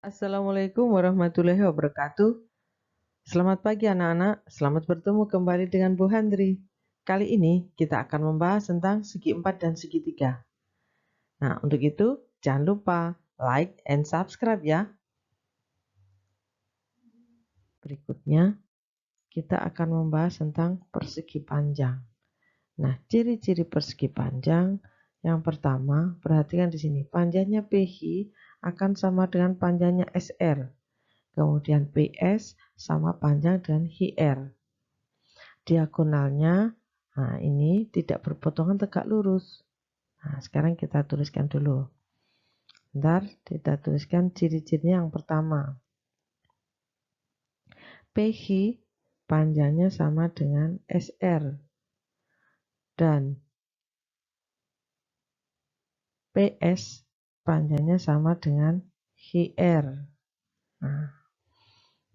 Assalamualaikum warahmatullahi wabarakatuh. Selamat pagi anak-anak, selamat bertemu kembali dengan Bu Handri. Kali ini kita akan membahas tentang segi 4 dan segi 3. Nah, untuk itu jangan lupa like and subscribe ya. Berikutnya kita akan membahas tentang persegi panjang. Nah, ciri-ciri persegi panjang yang pertama, perhatikan di sini, panjangnya PH akan sama dengan panjangnya SR. Kemudian PS sama panjang dengan HR. Diagonalnya, nah ini tidak berpotongan tegak lurus. Nah, sekarang kita tuliskan dulu. Bentar, kita tuliskan ciri-cirinya yang pertama. PH panjangnya sama dengan SR. Dan PS panjangnya sama dengan HR. Nah,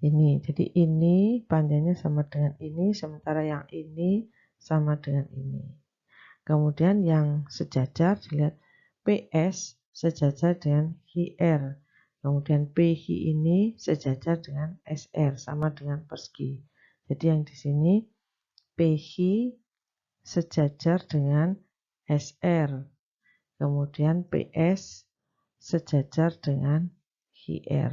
ini, jadi ini panjangnya sama dengan ini, sementara yang ini sama dengan ini. Kemudian yang sejajar, dilihat PS sejajar dengan HR. Kemudian PH ini sejajar dengan SR, sama dengan persegi. Jadi yang di sini PH sejajar dengan SR. Kemudian PS sejajar dengan HR.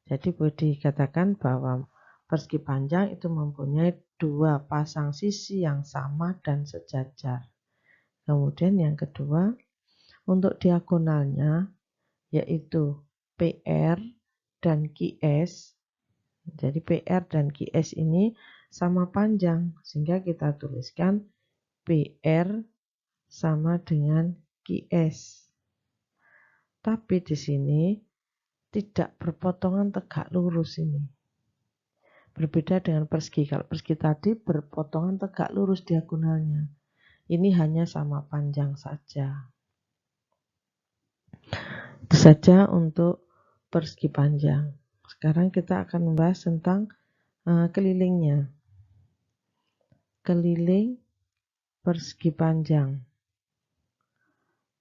Jadi boleh dikatakan bahwa persegi panjang itu mempunyai dua pasang sisi yang sama dan sejajar. Kemudian yang kedua, untuk diagonalnya yaitu PR dan QS. Jadi PR dan QS ini sama panjang, sehingga kita tuliskan PR sama dengan QS. Tapi di sini tidak berpotongan tegak lurus ini. Berbeda dengan persegi. Kalau persegi tadi berpotongan tegak lurus diagonalnya. Ini hanya sama panjang saja. Itu saja untuk persegi panjang. Sekarang kita akan membahas tentang kelilingnya. Keliling persegi panjang.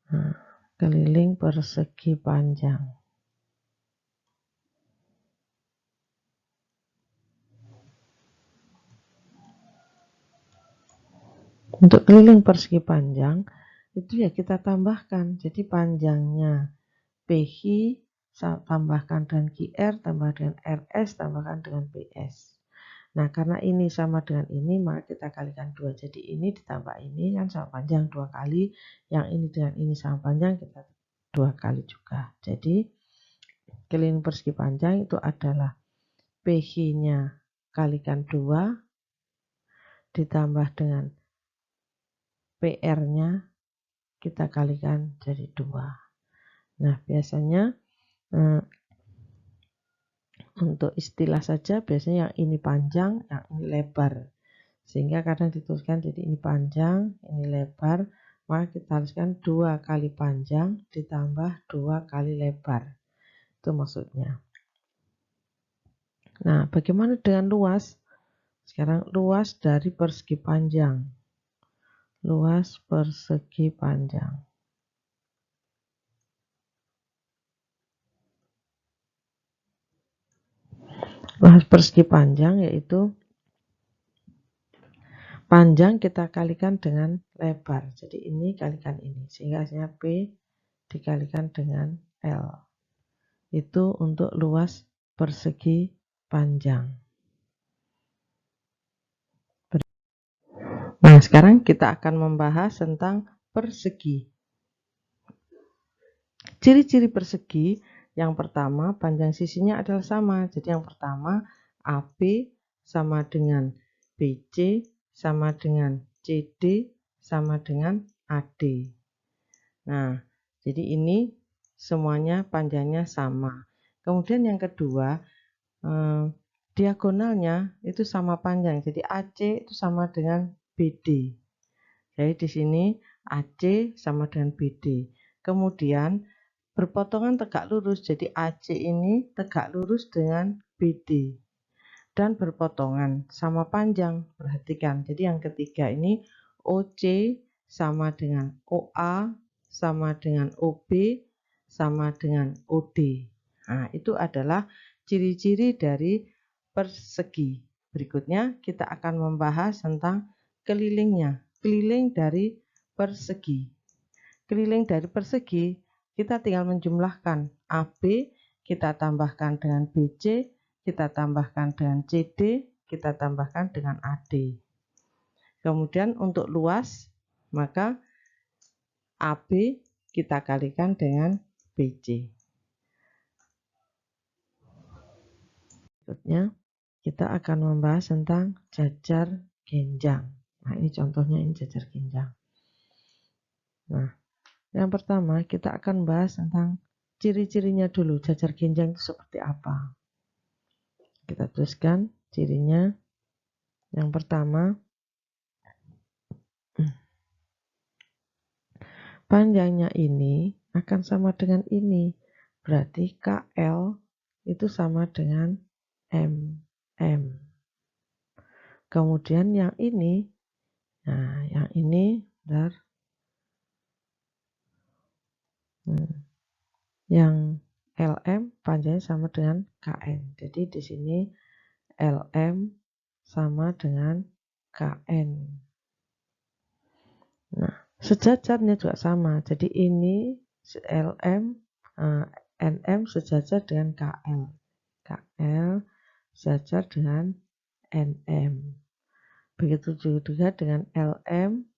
Nah, keliling persegi panjang. Untuk keliling persegi panjang itu ya kita tambahkan. Jadi panjangnya PH tambahkan dengan QR, tambah dengan RS, tambahkan dengan PS. Nah, karena ini sama dengan ini, maka kita kalikan 2. Jadi ini ditambah ini kan sama panjang 2 kali. Yang ini dengan ini sama panjang, kita 2 kali juga. Jadi keliling persegi panjang itu adalah PH-nya kalikan 2 ditambah dengan PR-nya kita kalikan jadi 2. Nah, biasanya untuk istilah saja biasanya yang ini panjang, yang ini lebar. Sehingga kadang dituliskan jadi ini panjang, ini lebar, maka kita tuliskan 2 kali panjang ditambah 2 kali lebar. Itu maksudnya. Nah, bagaimana dengan luas? Sekarang luas dari persegi panjang. Luas persegi panjang. Luas persegi panjang yaitu panjang kita kalikan dengan lebar. Jadi ini kalikan ini. Sehingga hasilnya P dikalikan dengan L. Itu untuk luas persegi panjang. Nah, sekarang kita akan membahas tentang persegi. Ciri-ciri persegi, yang pertama panjang sisinya adalah sama. Jadi yang pertama AB sama dengan BC sama dengan CD sama dengan AD. Nah, jadi ini semuanya panjangnya sama. Kemudian yang kedua, diagonalnya itu sama panjang. Jadi AC itu sama dengan BD. Jadi di sini AC sama dengan BD. Kemudian berpotongan tegak lurus. Jadi AC ini tegak lurus dengan BD. Dan berpotongan sama panjang. Perhatikan. Jadi yang ketiga ini OC sama dengan OA sama dengan OB sama dengan OD. Nah, itu adalah ciri-ciri dari persegi. Berikutnya kita akan membahas tentang kelilingnya. Keliling dari persegi. Keliling dari persegi, kita tinggal menjumlahkan AB, kita tambahkan dengan BC, kita tambahkan dengan CD, kita tambahkan dengan AD. Kemudian untuk luas, maka AB kita kalikan dengan BC. Berikutnya, kita akan membahas tentang jajar genjang. Nah, ini contohnya, ini jajar genjang. Nah, yang pertama kita akan bahas tentang ciri-cirinya dulu. Jajar genjang itu seperti apa? Kita tuliskan cirinya. Yang pertama, panjangnya ini akan sama dengan ini. Berarti KL itu sama dengan MM. Kemudian yang ini, nah yang ini, bentar. Yang LM panjangnya sama dengan KN. Jadi di sini LM sama dengan KN. Nah, sejajarnya juga sama. Jadi ini LM, NM sejajar dengan KL. KL sejajar dengan NM. Begitu juga dengan LM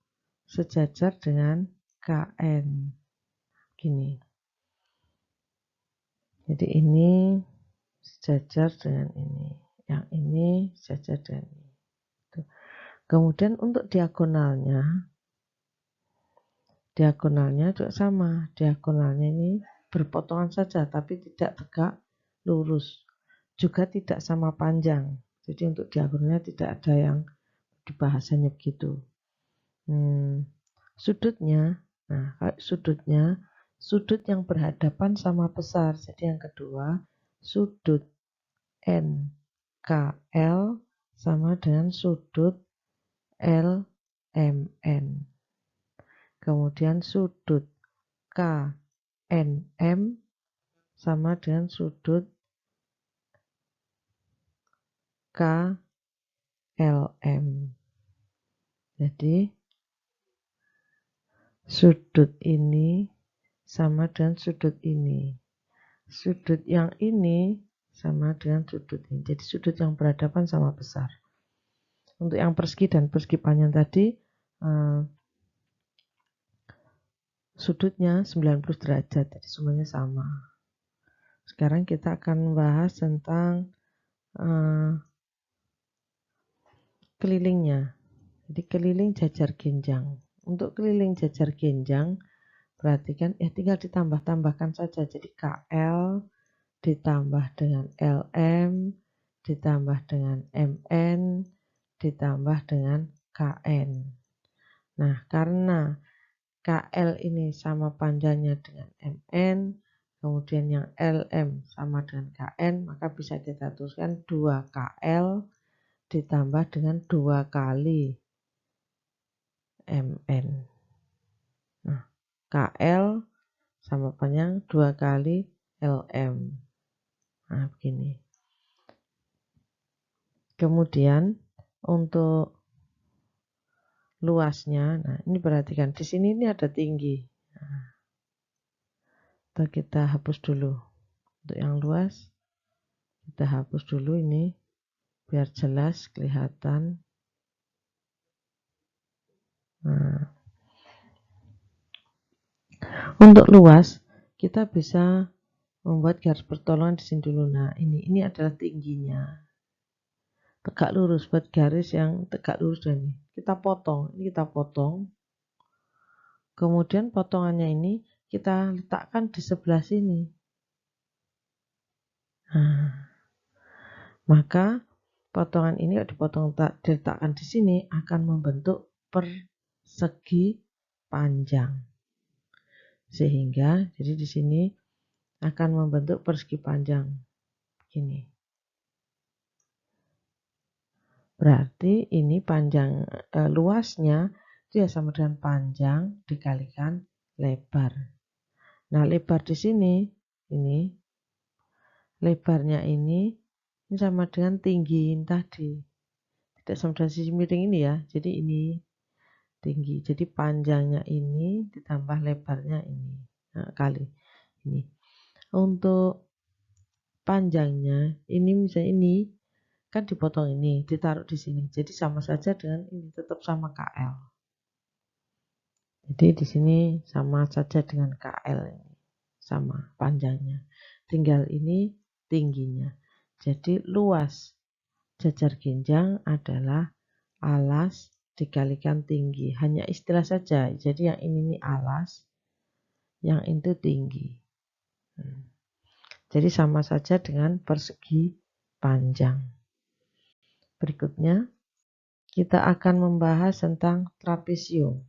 sejajar dengan KN. Gini. Jadi ini sejajar dengan ini. Yang ini sejajar dengan ini. Kemudian untuk diagonalnya juga sama. Diagonalnya ini berpotongan saja, tapi tidak tegak lurus. Juga tidak sama panjang. Jadi untuk diagonalnya tidak ada yang dibahasanya begitu. Sudutnya, nah sudutnya, sudut yang berhadapan sama besar. Jadi yang kedua, sudut NKL sama dengan sudut LMN. Kemudian sudut KNM sama dengan sudut KLM. Jadi sudut ini sama dengan sudut ini. Sudut yang ini sama dengan sudut ini. Jadi sudut yang berhadapan sama besar. Untuk yang persegi dan persegi panjang tadi, sudutnya 90 derajat, jadi semuanya sama. Sekarang kita akan membahas tentang kelilingnya. Jadi keliling jajar genjang. Untuk keliling jajar genjang, perhatikan tinggal ditambah-tambahkan saja. Jadi KL ditambah dengan LM, ditambah dengan MN, ditambah dengan KN. Nah, karena KL ini sama panjangnya dengan MN, kemudian yang LM sama dengan KN, maka bisa kita tuliskan 2KL ditambah dengan 2 kali MN. Nah, KL sama panjang 2 kali LM. Nah, begini. Kemudian untuk luasnya, nah ini perhatikan di sini ini ada tinggi. Nah, kita hapus dulu. Untuk yang luas kita hapus dulu ini biar jelas kelihatan. Nah, untuk luas kita bisa membuat garis pertolongan di sini dulu. Nah, ini adalah tingginya. Tegak lurus, buat garis yang tegak lurus dan ini. Kita potong, ini kita potong. Kemudian potongannya ini kita letakkan di sebelah sini. Nah, maka potongan ini kalau diletakkan di sini akan membentuk persegi panjang. Sehingga jadi di sini akan membentuk persegi panjang. Begini. Berarti ini panjang luasnya itu ya sama dengan panjang dikalikan lebar. Nah, lebar di sini ini lebarnya ini sama dengan tinggi ini tadi. Tidak sama dengan sisi miring ini ya. Jadi ini tinggi. Jadi panjangnya ini ditambah lebarnya ini. Nah, kali ini. Untuk panjangnya ini misalnya ini kan dipotong ini, ditaruh di sini. Jadi sama saja dengan ini, tetap sama KL. Jadi di sini sama saja dengan KL ini. Sama panjangnya. Tinggal ini tingginya. Jadi luas jajar ginjang adalah alas dikalikan tinggi. Hanya istilah saja. Jadi yang ini alas, yang itu tinggi. Jadi sama saja dengan persegi panjang. Berikutnya kita akan membahas tentang trapesium.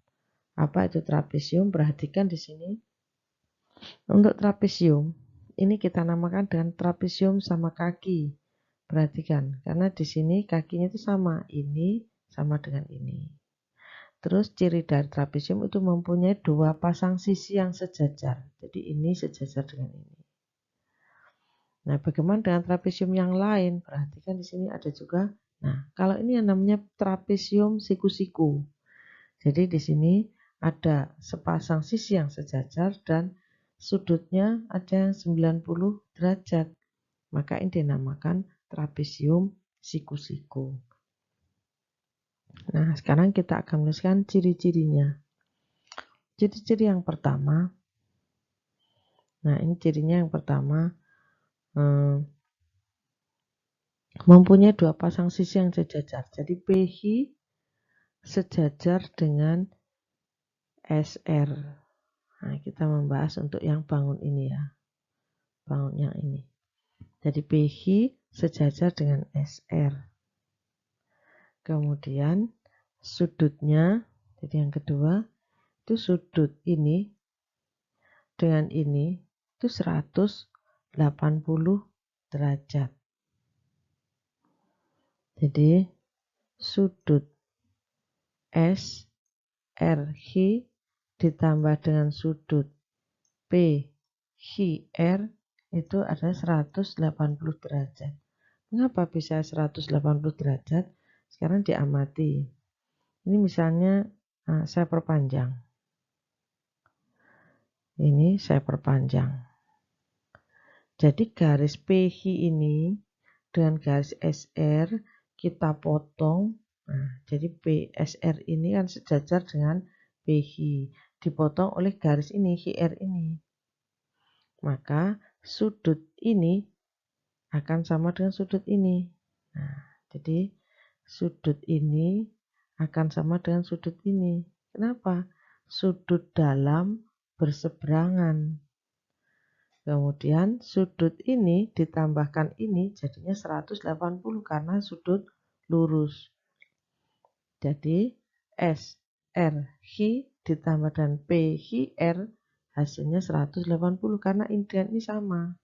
Apa itu trapesium? Perhatikan di sini. Untuk trapesium ini kita namakan dengan trapesium sama kaki. Perhatikan, karena di sini kakinya itu sama, ini sama dengan ini. Terus ciri dari trapesium itu mempunyai dua pasang sisi yang sejajar. Jadi ini sejajar dengan ini. Nah, bagaimana dengan trapesium yang lain? Perhatikan di sini ada juga. Nah, kalau ini yang namanya trapesium siku-siku. Jadi di sini ada sepasang sisi yang sejajar dan sudutnya ada yang 90 derajat. Maka ini dinamakan trapesium siku-siku. Nah, sekarang kita akan menuliskan ciri-cirinya. Ciri-ciri yang pertama. Nah, ini cirinya yang pertama. Mempunyai dua pasang sisi yang sejajar. Jadi PH sejajar dengan SR. Nah, kita membahas untuk yang bangun ini ya. Bangun yang ini. Jadi PH sejajar dengan SR. Kemudian sudutnya, jadi yang kedua, itu sudut ini dengan ini itu 180 derajat. Jadi sudut SRH ditambah dengan sudut PHR itu adalah 180 derajat. Mengapa bisa 180 derajat? Sekarang diamati. Ini misalnya saya perpanjang. Ini saya perpanjang. Jadi garis PH ini dengan garis SR kita potong. Nah, jadi PSR ini kan sejajar dengan PH. Dipotong oleh garis ini, HR ini. Maka sudut ini akan sama dengan sudut ini. Nah, jadi sudut ini akan sama dengan sudut ini. Kenapa? Sudut dalam berseberangan. Kemudian sudut ini ditambahkan ini jadinya 180 karena sudut lurus. Jadi SRH ditambah dengan PHR hasilnya 180 karena ini dengan ini sama.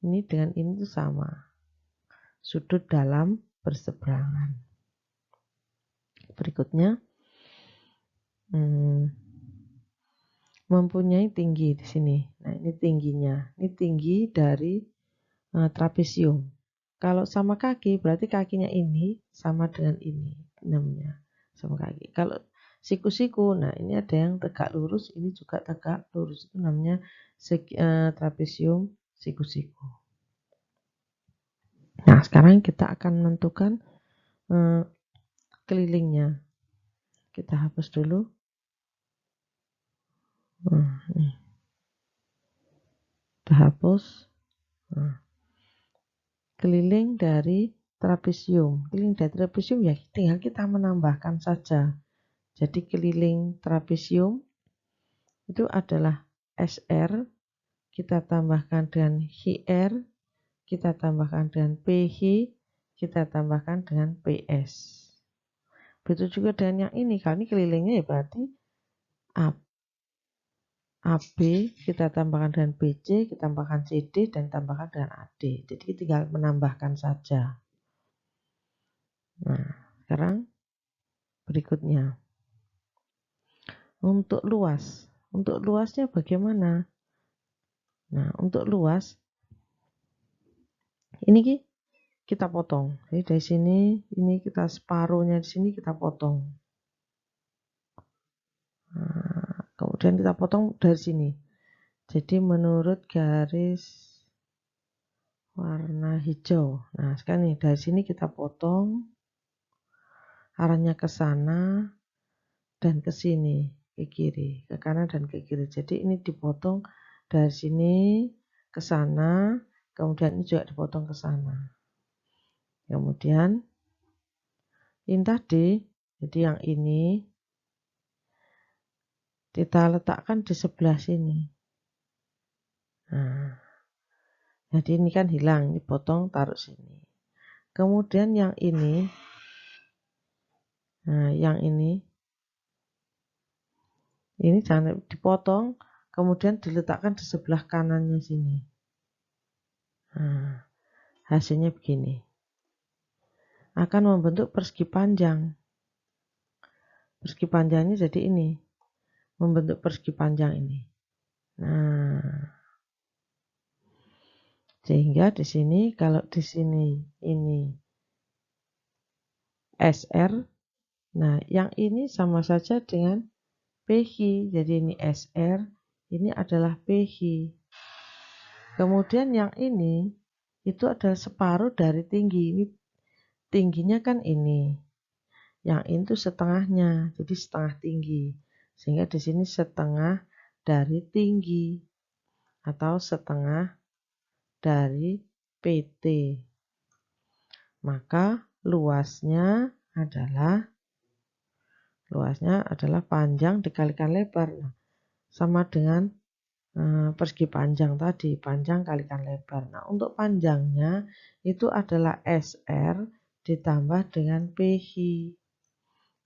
Ini dengan ini itu sama. Sudut dalam berseberangan. Berikutnya mempunyai tinggi di sini. Nah, ini tingginya. Ini tinggi dari trapesium. Kalau sama kaki berarti kakinya ini sama dengan ini namanya sama kaki. Kalau siku-siku, nah ini ada yang tegak lurus, ini juga tegak lurus, itu namanya trapesium siku-siku. Nah, sekarang kita akan menentukan kelilingnya. Kita hapus dulu. Nih. Kita hapus. Keliling dari trapesium. Keliling dari trapesium ya tinggal kita menambahkan saja. Jadi keliling trapesium itu adalah SR, kita tambahkan dengan HR, kita tambahkan dengan PH, kita tambahkan dengan PS. Begitu juga dengan yang ini, kalau ini kelilingnya ya berarti AB, kita tambahkan dengan BC, kita tambahkan CD, dan tambahkan dengan AD. Jadi tinggal menambahkan saja. Nah, sekarang berikutnya. Untuk luas. Untuk luasnya bagaimana? Nah, untuk luas ini kita potong. Jadi dari sini, ini kita separuhnya di sini kita potong. Nah, kemudian kita potong dari sini. Jadi menurut garis warna hijau. Nah, sekarang nih dari sini kita potong arahnya ke sana dan ke sini, ke kiri, ke kanan dan ke kiri. Jadi ini dipotong dari sini ke sana, kemudian ini juga dipotong ke sana. Kemudian ini tadi, jadi yang ini kita letakkan di sebelah sini. Nah, jadi ini kan hilang, ini potong taruh sini. Kemudian yang ini, nah yang ini jangan dipotong, kemudian diletakkan di sebelah kanannya sini. Nah, hasilnya begini. Akan membentuk persegi panjang. Persegi panjangnya jadi ini, membentuk persegi panjang ini. Nah, sehingga di sini kalau di sini ini SR, nah yang ini sama saja dengan PH. Jadi ini SR, ini adalah PH. Kemudian yang ini itu adalah separuh dari tinggi. Ini tingginya kan ini. Yang itu setengahnya, jadi setengah tinggi. Sehingga di sini setengah dari tinggi atau setengah dari PT. Maka luasnya adalah panjang dikalikan lebar. Nah, sama dengan persegi panjang tadi, panjang kalikan lebar. Nah, untuk panjangnya itu adalah SR ditambah dengan PH.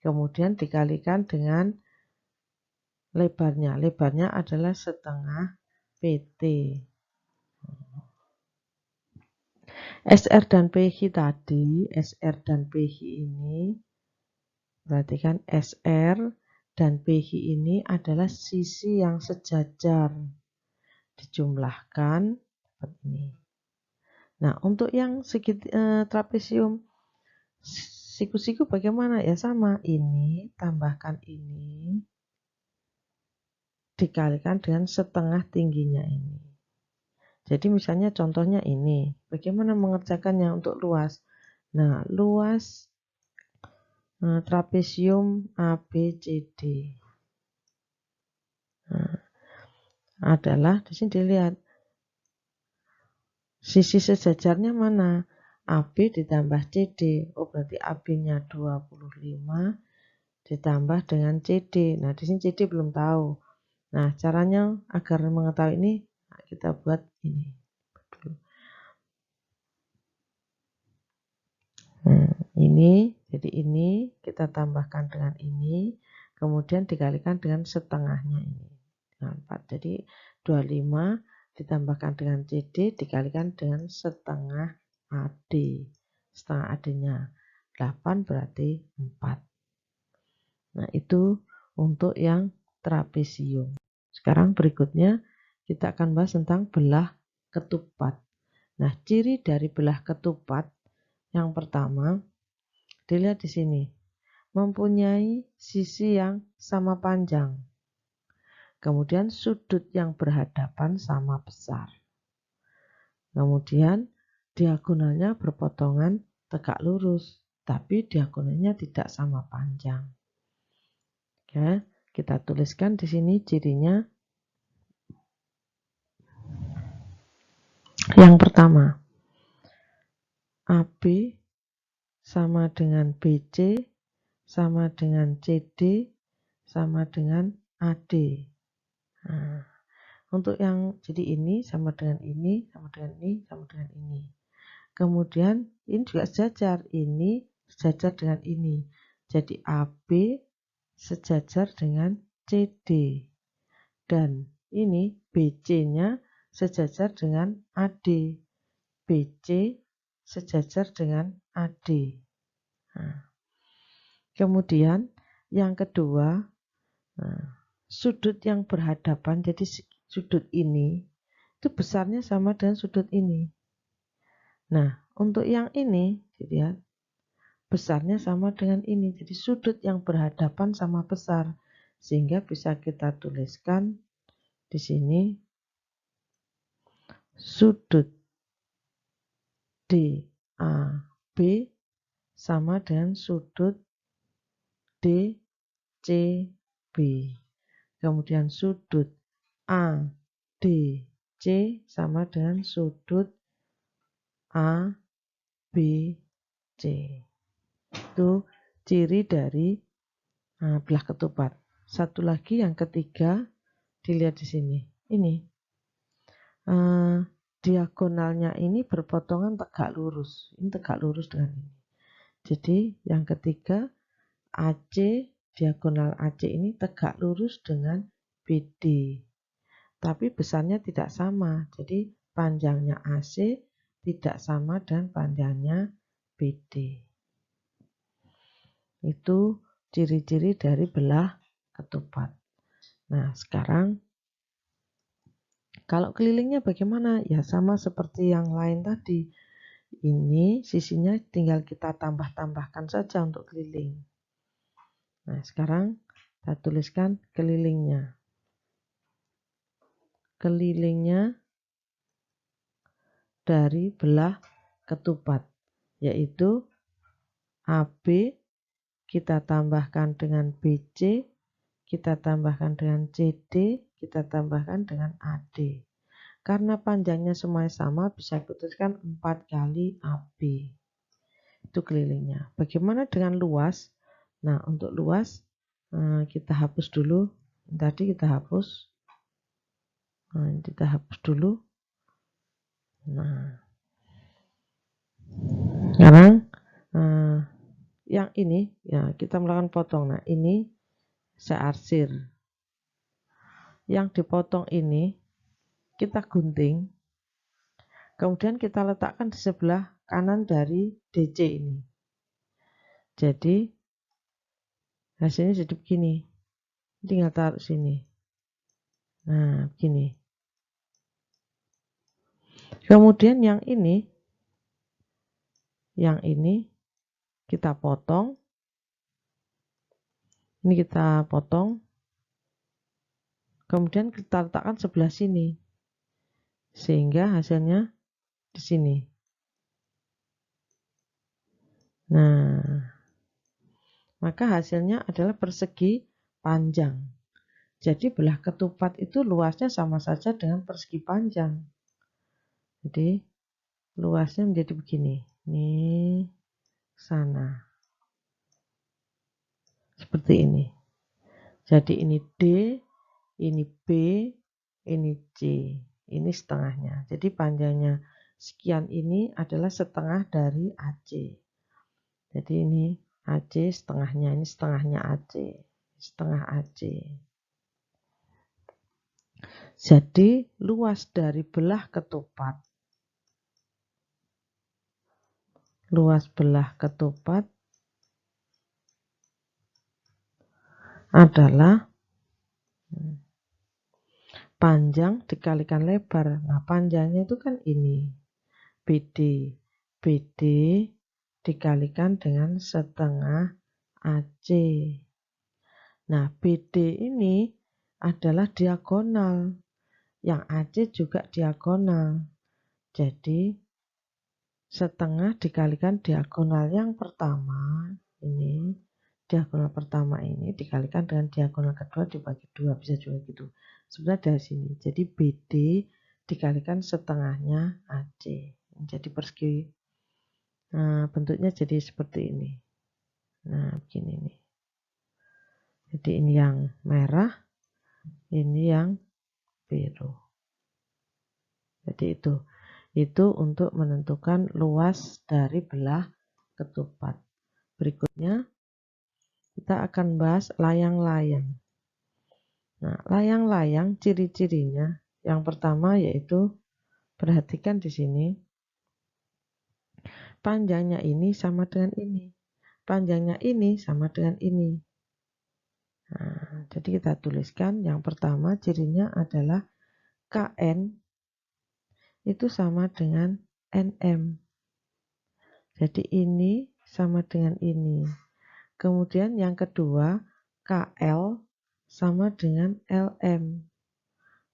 Kemudian dikalikan dengan lebarnya. Lebarnya adalah setengah PT. SR dan PH tadi, SR dan PH ini, berarti kan SR dan PH ini adalah sisi yang sejajar. Dijumlahkan seperti ini. Nah, untuk yang trapesium siku-siku bagaimana? Ya sama, ini tambahkan ini dikalikan dengan setengah tingginya ini. Jadi misalnya contohnya ini, bagaimana mengerjakannya untuk luas? Nah, luas trapesium ABCD adalah di sini dilihat sisi sejajarnya mana? AB ditambah CD. Oh, berarti AB-nya 25 ditambah dengan CD. Nah, di sini CD belum tahu. Nah, caranya agar mengetahui ini, kita buat ini. Ini, jadi ini kita tambahkan dengan ini, kemudian dikalikan dengan setengahnya ini. Nah, 4. Jadi 25 ditambahkan dengan CD dikalikan dengan setengah AD. Setengah AD-nya 8 berarti 4. Nah, itu untuk yang trapesium. Sekarang berikutnya kita akan bahas tentang belah ketupat. Nah, ciri dari belah ketupat yang pertama, dilihat di sini, mempunyai sisi yang sama panjang. Kemudian sudut yang berhadapan sama besar. Kemudian diagonalnya berpotongan tegak lurus, tapi diagonalnya tidak sama panjang. Oke, kita tuliskan di sini cirinya. Yang pertama, AB sama dengan BC, sama dengan CD, sama dengan AD. Nah, untuk yang jadi ini sama dengan ini, sama dengan ini, sama dengan ini. Kemudian ini juga sejajar, ini sejajar dengan ini. Jadi AB sejajar dengan CD. Dan ini BC-nya sejajar dengan AD. BC sejajar dengan AD. Nah, kemudian yang kedua, sudut yang berhadapan, jadi sudut ini itu besarnya sama dengan sudut ini. Nah, untuk yang ini, dilihat besarnya sama dengan ini. Jadi sudut yang berhadapan sama besar. Sehingga bisa kita tuliskan di sini sudut DAB sama dengan sudut DCB. Kemudian sudut ADC sama dengan sudut ABC. Itu ciri dari belah ketupat. Satu lagi yang ketiga, dilihat di sini. Ini diagonalnya ini berpotongan tegak lurus. Ini tegak lurus dengan ini. Jadi yang ketiga, AC, diagonal AC ini tegak lurus dengan BD. Tapi besarnya tidak sama. Jadi panjangnya AC tidak sama dan panjangnya BD. Itu ciri-ciri dari belah ketupat. Nah, sekarang kalau kelilingnya bagaimana? Ya sama seperti yang lain tadi. Ini sisinya tinggal kita tambah-tambahkan saja untuk keliling. Nah, sekarang kita tuliskan kelilingnya. Kelilingnya dari belah ketupat, yaitu AB kita tambahkan dengan BC, kita tambahkan dengan CD, kita tambahkan dengan AD. Karena panjangnya semuanya sama, bisa diputuskan 4 kali AB. Itu kelilingnya. Bagaimana dengan luas? Nah, untuk luas kita hapus dulu. Tadi kita hapus. Nah, kita hapus dulu. Nah, sekarang yang ini ya kita melakukan potong. Nah, ini saya arsir. Yang dipotong ini kita gunting. Kemudian kita letakkan di sebelah kanan dari DC ini. Jadi hasilnya jadi begini. Tinggal taruh sini. Nah, begini. Kemudian yang ini kita potong. Ini kita potong. Kemudian kita letakkan sebelah sini. Sehingga hasilnya di sini. Nah, maka hasilnya adalah persegi panjang. Jadi belah ketupat itu luasnya sama saja dengan persegi panjang. Jadi luasnya menjadi begini. Ini sana. Seperti ini. Jadi ini D, ini B, ini C. Ini setengahnya. Jadi panjangnya sekian ini adalah setengah dari AC. Jadi ini AC setengahnya, ini setengahnya AC. Setengah AC. Jadi luas dari belah ketupat. Luas belah ketupat adalah panjang dikalikan lebar. Nah, panjangnya itu kan ini. BD. BD dikalikan dengan setengah AC. Nah, BD ini adalah diagonal. Yang AC juga diagonal. Jadi, setengah dikalikan diagonal yang pertama. Ini, diagonal pertama ini dikalikan dengan diagonal kedua dibagi 2. Bisa juga gitu. Sebenarnya dari sini. Jadi, BD dikalikan setengahnya AC. Jadi persegi. Nah, bentuknya jadi seperti ini. Nah, begini nih. Jadi ini yang merah, ini yang biru. Jadi itu untuk menentukan luas dari belah ketupat. Berikutnya kita akan bahas layang-layang. Nah, layang-layang ciri-cirinya yang pertama yaitu perhatikan di sini. Panjangnya ini sama dengan ini. Panjangnya ini sama dengan ini. Nah, jadi kita tuliskan yang pertama cirinya adalah KN itu sama dengan NM. Jadi ini sama dengan ini. Kemudian yang kedua, KL sama dengan LM.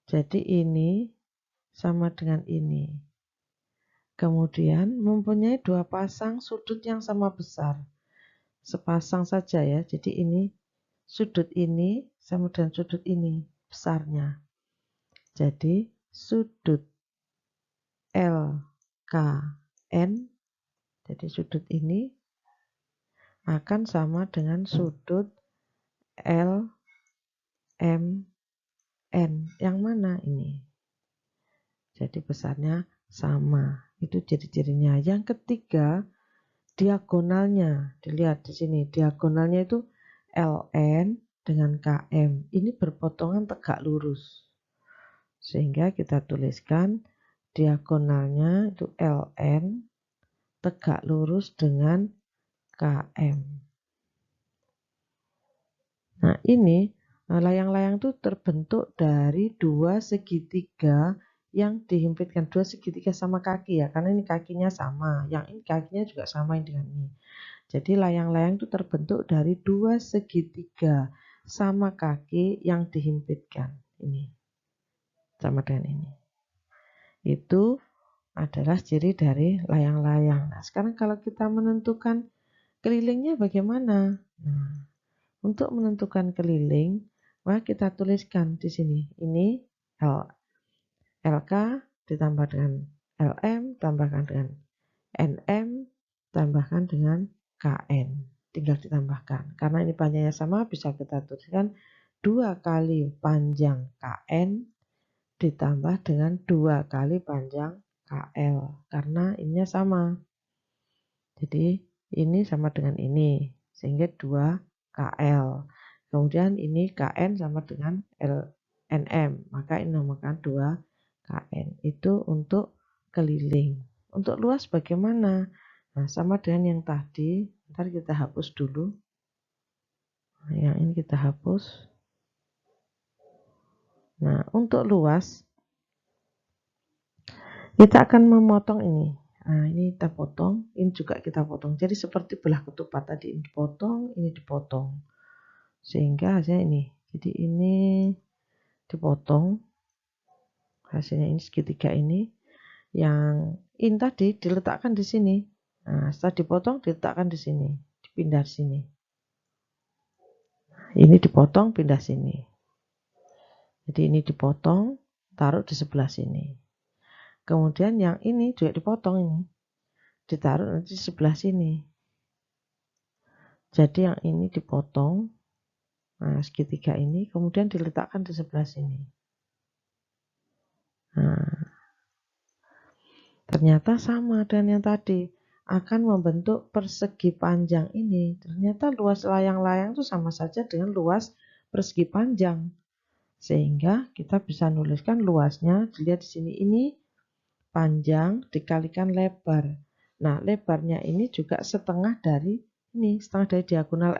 Jadi ini sama dengan ini. Kemudian mempunyai dua pasang sudut yang sama besar. Sepasang saja ya. Jadi ini sudut ini sama dengan sudut ini besarnya. Jadi sudut LKN, jadi sudut ini akan sama dengan sudut LMN. Yang mana ini? Jadi besarnya sama. Itu ciri-cirinya. Yang ketiga, diagonalnya. Dilihat di sini, diagonalnya itu LN dengan KM. Ini berpotongan tegak lurus. Sehingga kita tuliskan diagonalnya itu LN tegak lurus dengan KM. Nah, ini layang-layang itu terbentuk dari dua segitiga yang dihimpitkan, dua segitiga sama kaki ya, karena ini kakinya sama, yang ini kakinya juga sama dengan ini. Jadi layang-layang itu terbentuk dari dua segitiga sama kaki yang dihimpitkan. Ini sama dengan ini. Itu adalah ciri dari layang-layang. Nah, sekarang kalau kita menentukan kelilingnya bagaimana? Nah, untuk menentukan keliling, maka kita tuliskan di sini. Ini LK ditambah dengan LM, tambahkan dengan NM, tambahkan dengan KN. Tinggal ditambahkan. Karena ini panjangnya sama, bisa kita tuliskan 2 kali panjang KN ditambah dengan 2 kali panjang KL. Karena ininya sama. Jadi ini sama dengan ini. Sehingga 2 KL. Kemudian ini KN sama dengan NM. Maka ini namakan 2 KN. Itu untuk keliling. Untuk luas bagaimana? Nah, sama dengan yang tadi. Ntar kita hapus dulu. Nah, yang ini kita hapus. Nah, untuk luas kita akan memotong ini. Nah, ini kita potong, ini juga kita potong. Jadi seperti belah ketupat tadi, ini dipotong, ini dipotong. Sehingga hasilnya ini. Jadi ini dipotong. Hasilnya ini segitiga ini. Yang ini tadi diletakkan di sini. Nah, setelah dipotong diletakkan di sini, dipindah sini. Ini dipotong, pindah sini. Jadi ini dipotong, taruh di sebelah sini. Kemudian yang ini juga dipotong ini, ditaruh nanti di sebelah sini. Jadi yang ini dipotong, nah segitiga ini, kemudian diletakkan di sebelah sini. Nah, ternyata sama dengan yang tadi, akan membentuk persegi panjang ini. Ternyata luas layang-layang itu sama saja dengan luas persegi panjang. Sehingga kita bisa nuliskan luasnya, dilihat di sini, ini panjang dikalikan lebar. Nah, lebarnya ini juga setengah dari ini, setengah dari diagonal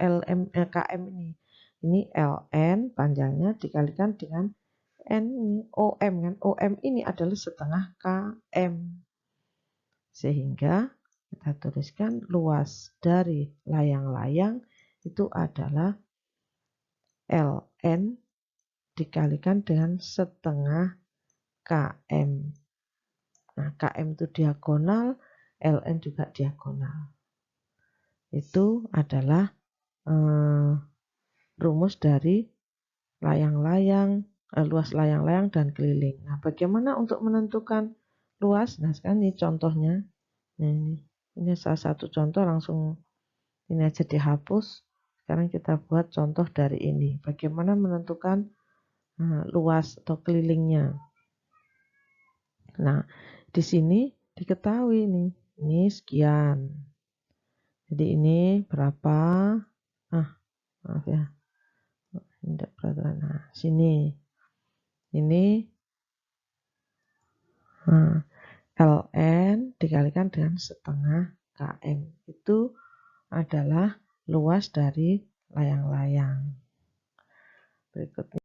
KM ini. Ini LN panjangnya dikalikan dengan N ini, OM kan. OM ini adalah setengah KM. Sehingga kita tuliskan luas dari layang-layang itu adalah LN dikalikan dengan setengah KM. Nah, KM itu diagonal, LN juga diagonal. Itu adalah rumus dari layang-layang, luas layang-layang dan keliling. Nah, bagaimana untuk menentukan luas? Nah, sekarang ini contohnya. Nah, ini salah satu contoh, langsung ini aja dihapus. Sekarang kita buat contoh dari ini. Bagaimana menentukan luas atau kelilingnya. Nah, di sini diketahui nih, ini sekian. Jadi ini berapa? Maaf ya. Tidak peraturan. Nah, sini. Ini LN dikalikan dengan setengah KM. Itu adalah luas dari layang-layang. Berikutnya.